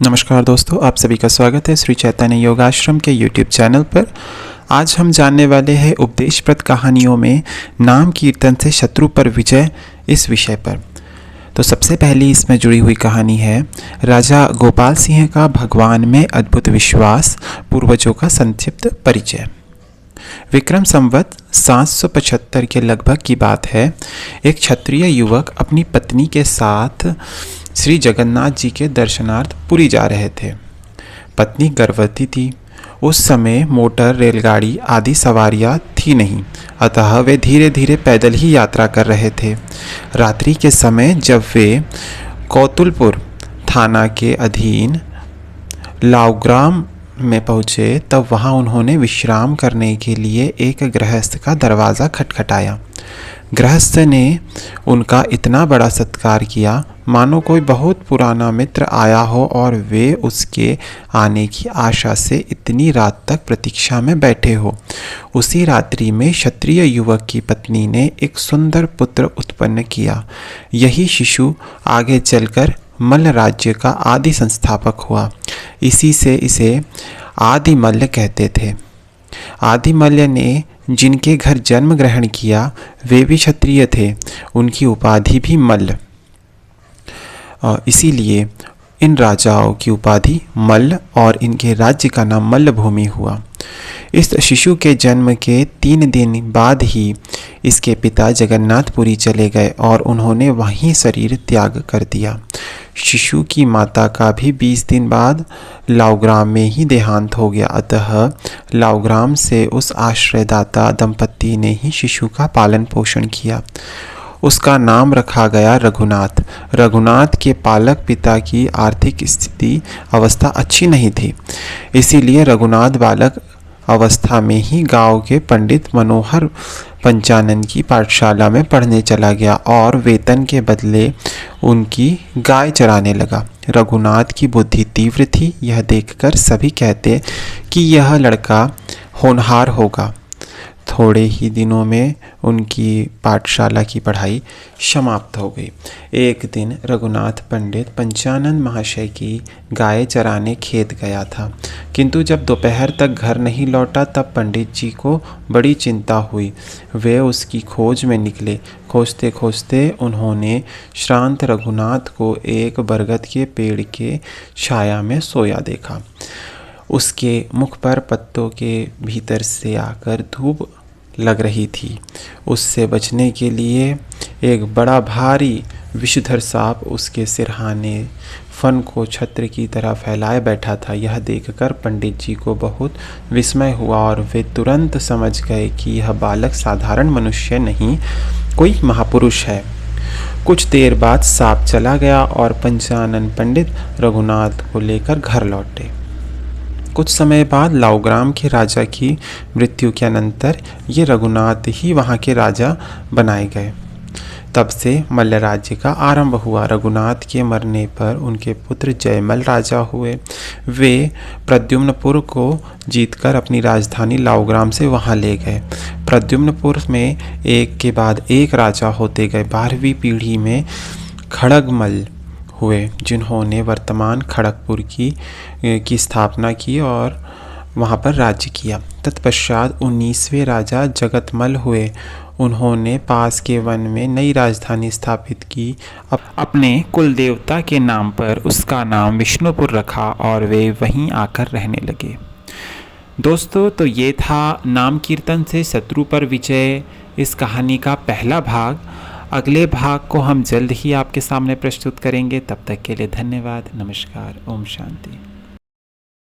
नमस्कार दोस्तों, आप सभी का स्वागत है श्री चैतन्य योगाश्रम के YouTube चैनल पर। आज हम जानने वाले हैं उपदेशप्रद कहानियों में नाम कीर्तन से शत्रु पर विजय इस विषय पर। तो सबसे पहली इसमें जुड़ी हुई कहानी है राजा गोपाल सिंह का भगवान में अद्भुत विश्वास, पूर्वजों का संक्षिप्त परिचय। विक्रम संवत 775 के लगभग की बात है। एक क्षत्रिय युवक अपनी पत्नी के साथ श्री जगन्नाथ जी के दर्शनार्थ पुरी जा रहे थे। पत्नी गर्भवती थी। उस समय मोटर, रेलगाड़ी आदि सवारियां थी नहीं, अतः वे धीरे धीरे पैदल ही यात्रा कर रहे थे। रात्रि के समय जब वे कौतुलपुर थाना के अधीन लाउग्राम में पहुँचे, तब वहाँ उन्होंने विश्राम करने के लिए एक गृहस्थ का दरवाज़ा खटखटाया। गृहस्थ ने उनका इतना बड़ा सत्कार किया मानो कोई बहुत पुराना मित्र आया हो और वे उसके आने की आशा से इतनी रात तक प्रतीक्षा में बैठे हो। उसी रात्रि में क्षत्रिय युवक की पत्नी ने एक सुंदर पुत्र उत्पन्न किया। यही शिशु आगे चलकर मल्ल राज्य का आदि संस्थापक हुआ। इसी से इसे आदिमल्ल कहते थे। आदिमल्ल ने जिनके घर जन्म ग्रहण किया वे भी क्षत्रिय थे। उनकी उपाधि भी मल्ल, इसीलिए इन राजाओं की उपाधि मल्ल और इनके राज्य का नाम मल्ल भूमि हुआ। इस शिशु के जन्म के 3 दिन बाद ही इसके पिता जगन्नाथपुरी चले गए और उन्होंने वहीं शरीर त्याग कर दिया। शिशु की माता का भी 20 दिन बाद लाउग्राम में ही देहांत हो गया। अतः लाउग्राम से उस आश्रयदाता दंपति ने ही शिशु का पालन पोषण किया। उसका नाम रखा गया रघुनाथ। रघुनाथ के पालक पिता की आर्थिक स्थिति अवस्था अच्छी नहीं थी, इसीलिए रघुनाथ बालक अवस्था में ही गांव के पंडित मनोहर पंचानन की पाठशाला में पढ़ने चला गया और वेतन के बदले उनकी गाय चराने लगा। रघुनाथ की बुद्धि तीव्र थी। यह देखकर सभी कहते कि यह लड़का होनहार होगा। थोड़े ही दिनों में उनकी पाठशाला की पढ़ाई समाप्त हो गई। एक दिन रघुनाथ पंडित पंचानन महाशय की गाय चराने खेत गया था, किंतु जब दोपहर तक घर नहीं लौटा तब पंडित जी को बड़ी चिंता हुई। वे उसकी खोज में निकले। खोजते खोजते उन्होंने श्रांत रघुनाथ को एक बरगद के पेड़ के छाया में सोया देखा। उसके मुख पर पत्तों के भीतर से आकर धूप लग रही थी। उससे बचने के लिए एक बड़ा भारी विषधर सांप उसके सिरहाने फन को छत्र की तरह फैलाए बैठा था। यह देखकर पंडित जी को बहुत विस्मय हुआ और वे तुरंत समझ गए कि यह बालक साधारण मनुष्य नहीं, कोई महापुरुष है। कुछ देर बाद सांप चला गया और पंचानन पंडित रघुनाथ को लेकर घर लौटे। कुछ समय बाद लाउग्राम के राजा की मृत्यु के अनंतर ये रघुनाथ ही वहाँ के राजा बनाए गए। तब से मल्ल राज्य का आरंभ हुआ। रघुनाथ के मरने पर उनके पुत्र जयमल राजा हुए। वे प्रद्युम्नपुर को जीतकर अपनी राजधानी लाउग्राम से वहाँ ले गए। प्रद्युम्नपुर में एक के बाद एक राजा होते गए। 12वीं पीढ़ी में खड़गमल हुए, जिन्होंने वर्तमान खड़गपुर की स्थापना की और वहाँ पर राज्य किया। तत्पश्चात 19वें राजा जगतमल हुए। उन्होंने पास के वन में नई राजधानी स्थापित की। अपने कुल देवता के नाम पर उसका नाम विष्णुपुर रखा और वे वहीं आकर रहने लगे। दोस्तों, तो ये था नाम कीर्तन से शत्रु पर विजय इस कहानी का पहला भाग। अगले भाग को हम जल्द ही आपके सामने प्रस्तुत करेंगे। तब तक के लिए धन्यवाद। नमस्कार। ओम शांति।